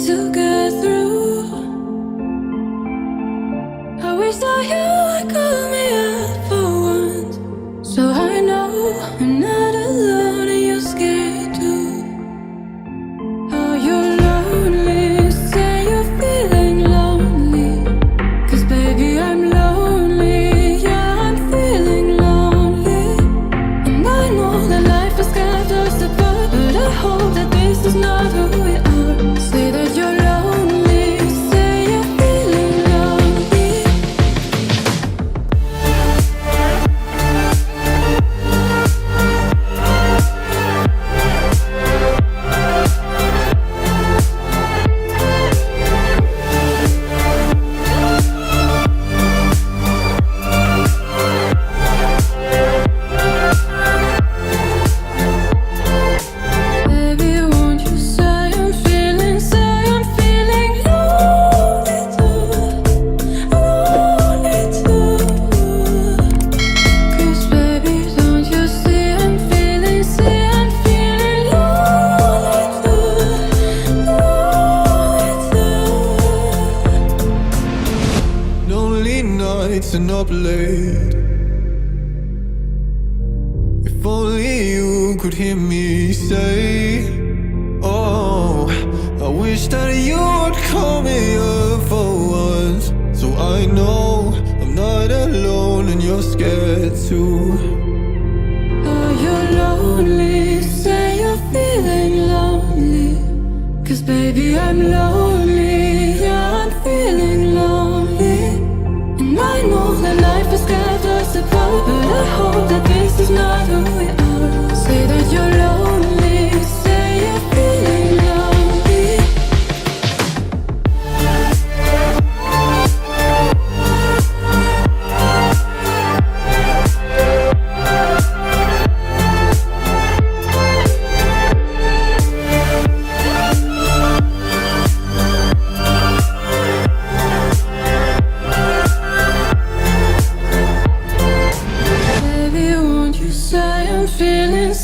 to get through. I wish that you would call me up for once, so I know I'm not alone and you're scared too. Oh, you're lonely, say you're feeling lonely, 'cause baby I'm lonely, yeah I'm feeling lonely. And I know that life has kept us apart, but I hope that this is not who we are. Say that you're lonely, say you're feeling lonely. Baby, won't you say I'm feeling lonely too, lonely too. 'Cause baby, don't you see I'm feeling lonely too, lonely too. Lonely nights and up late. If only you could hear me say, oh, I wish that you would call me up for once, so I know I'm not alone and you're scared too. Oh, you're lonely, say you're feeling lonely, 'cause baby I'm lonely, yeah I'm feeling lonely. And I know that life has kept us apart, but I hope that this is not who we are. Say that you're lonely, say you're feeling lonely. Baby, won't you say I'm feeling